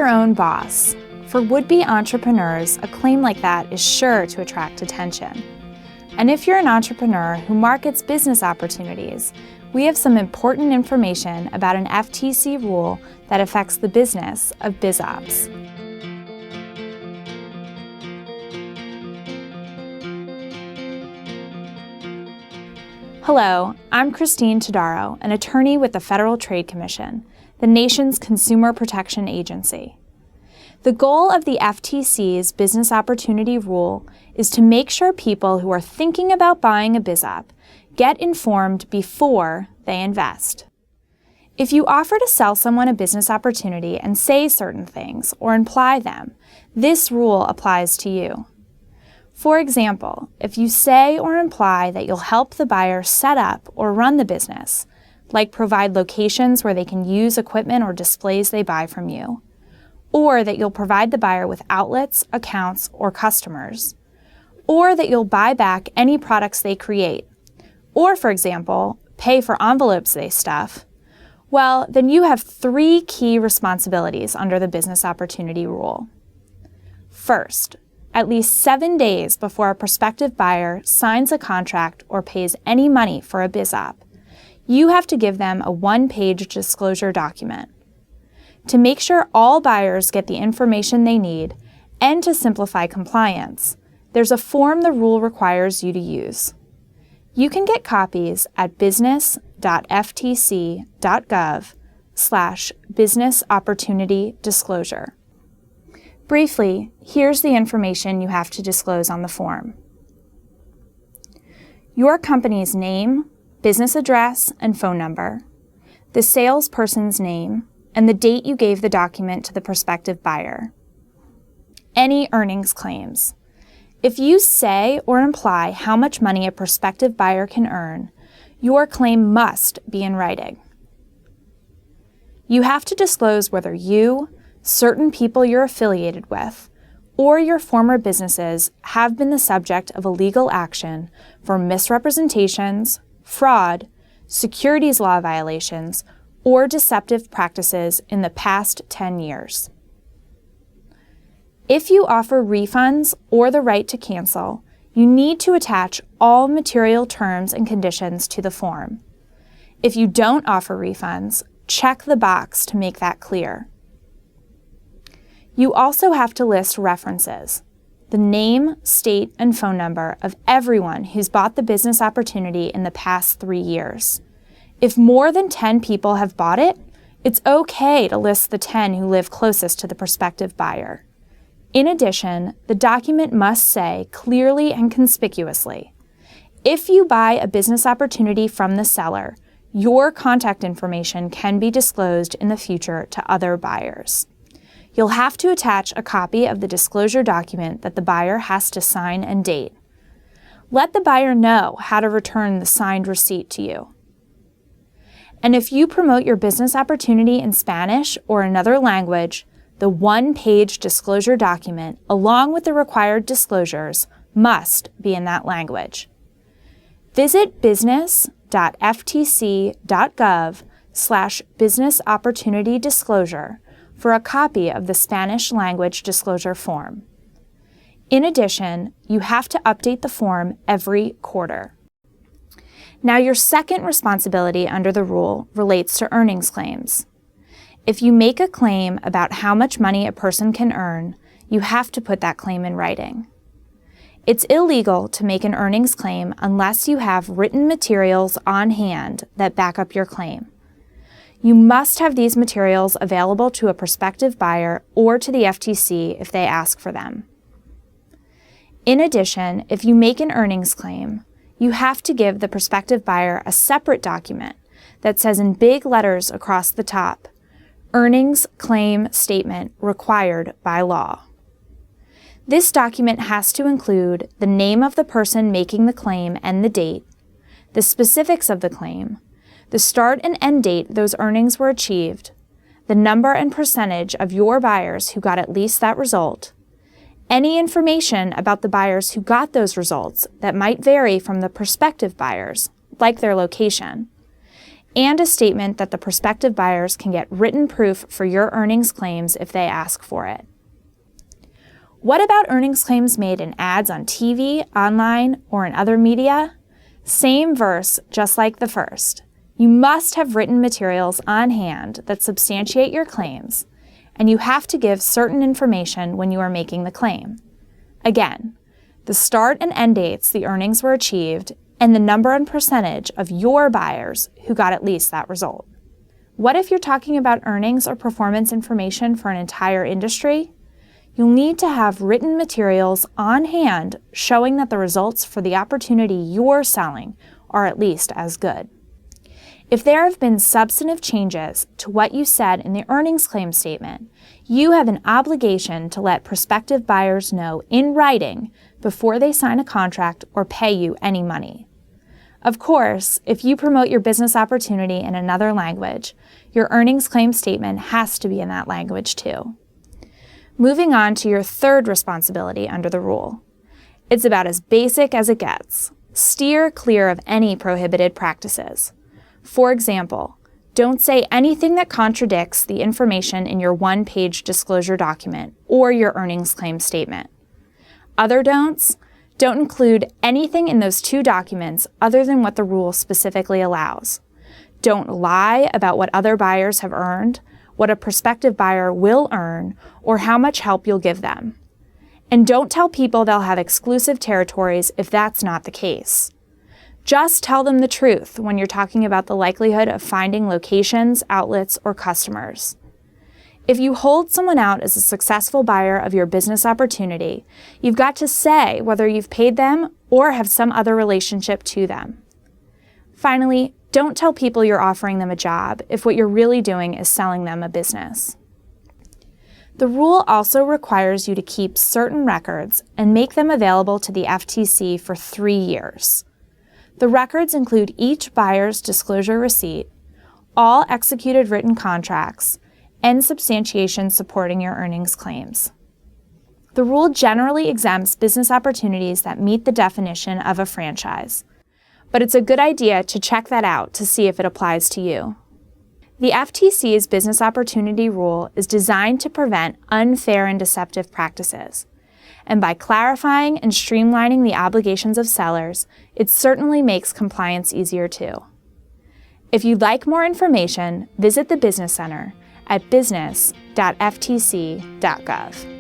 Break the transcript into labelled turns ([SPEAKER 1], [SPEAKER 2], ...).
[SPEAKER 1] your own boss. For would-be entrepreneurs, a claim like that is sure to attract attention. And if you're an entrepreneur who markets business opportunities, we have some important information about an FTC rule that affects the business of BizOps. Hello, I'm Christine Todaro, an attorney with the Federal Trade Commission, the nation's consumer protection agency. The goal of the FTC's Business Opportunity Rule is to make sure people who are thinking about buying a BizOp get informed before they invest. If you offer to sell someone a business opportunity and say certain things or imply them, this rule applies to you. For example, if you say or imply that you'll help the buyer set up or run the business, like provide locations where they can use equipment or displays they buy from you, or that you'll provide the buyer with outlets, accounts, or customers, or that you'll buy back any products they create, or, for example, pay for envelopes they stuff, well, then you have 3 key responsibilities under the Business Opportunity Rule. First, at least 7 days before a prospective buyer signs a contract or pays any money for a BizOp, you have to give them a 1-page disclosure document. To make sure all buyers get the information they need and to simplify compliance, there's a form the rule requires you to use. You can get copies at business.ftc.gov/business opportunity disclosure. Briefly, here's the information you have to disclose on the form. Your company's name, business address, and phone number, the salesperson's name, and the date you gave the document to the prospective buyer. Any earnings claims. If you say or imply how much money a prospective buyer can earn, your claim must be in writing. You have to disclose whether you, certain people you're affiliated with, or your former businesses have been the subject of a legal action for misrepresentations, fraud, securities law violations, or deceptive practices in the past 10 years. If you offer refunds or the right to cancel, you need to attach all material terms and conditions to the form. If you don't offer refunds, check the box to make that clear. You also have to list references, the name, state, and phone number of everyone who's bought the business opportunity in the past 3 years. If more than 10 people have bought it, it's okay to list the 10 who live closest to the prospective buyer. In addition, the document must say clearly and conspicuously, if you buy a business opportunity from the seller, your contact information can be disclosed in the future to other buyers. You'll have to attach a copy of the disclosure document that the buyer has to sign and date. Let the buyer know how to return the signed receipt to you. And if you promote your business opportunity in Spanish or another language, the 1-page disclosure document, along with the required disclosures, must be in that language. Visit business.ftc.gov/business opportunity disclosure for a copy of the Spanish language disclosure form. In addition, you have to update the form every quarter. Now, your second responsibility under the rule relates to earnings claims. If you make a claim about how much money a person can earn, you have to put that claim in writing. It's illegal to make an earnings claim unless you have written materials on hand that back up your claim. You must have these materials available to a prospective buyer or to the FTC if they ask for them. In addition, if you make an earnings claim, you have to give the prospective buyer a separate document that says in big letters across the top, Earnings Claim Statement Required by Law. This document has to include the name of the person making the claim and the date, the specifics of the claim, the start and end date those earnings were achieved, the number and percentage of your buyers who got at least that result, any information about the buyers who got those results that might vary from the prospective buyers, like their location, and a statement that the prospective buyers can get written proof for your earnings claims if they ask for it. What about earnings claims made in ads on TV, online, or in other media? Same verse, just like the first. You must have written materials on hand that substantiate your claims, and you have to give certain information when you are making the claim. Again, the start and end dates the earnings were achieved, and the number and percentage of your buyers who got at least that result. What if you're talking about earnings or performance information for an entire industry? You'll need to have written materials on hand showing that the results for the opportunity you're selling are at least as good. If there have been substantive changes to what you said in the earnings claim statement, you have an obligation to let prospective buyers know in writing before they sign a contract or pay you any money. Of course, if you promote your business opportunity in another language, your earnings claim statement has to be in that language too. Moving on to your third responsibility under the rule. It's about as basic as it gets. Steer clear of any prohibited practices. For example, don't say anything that contradicts the information in your one-page disclosure document or your earnings claim statement. Other don'ts: don't include anything in those two documents other than what the rule specifically allows. Don't lie about what other buyers have earned, what a prospective buyer will earn, or how much help you'll give them. And don't tell people they'll have exclusive territories if that's not the case. Just tell them the truth when you're talking about the likelihood of finding locations, outlets, or customers. If you hold someone out as a successful buyer of your business opportunity, you've got to say whether you've paid them or have some other relationship to them. Finally, don't tell people you're offering them a job if what you're really doing is selling them a business. The rule also requires you to keep certain records and make them available to the FTC for 3 years. The records include each buyer's disclosure receipt, all executed written contracts, and substantiation supporting your earnings claims. The rule generally exempts business opportunities that meet the definition of a franchise, but it's a good idea to check that out to see if it applies to you. The FTC's Business Opportunity Rule is designed to prevent unfair and deceptive practices, and by clarifying and streamlining the obligations of sellers, it certainly makes compliance easier too. If you'd like more information, visit the Business Center at business.ftc.gov.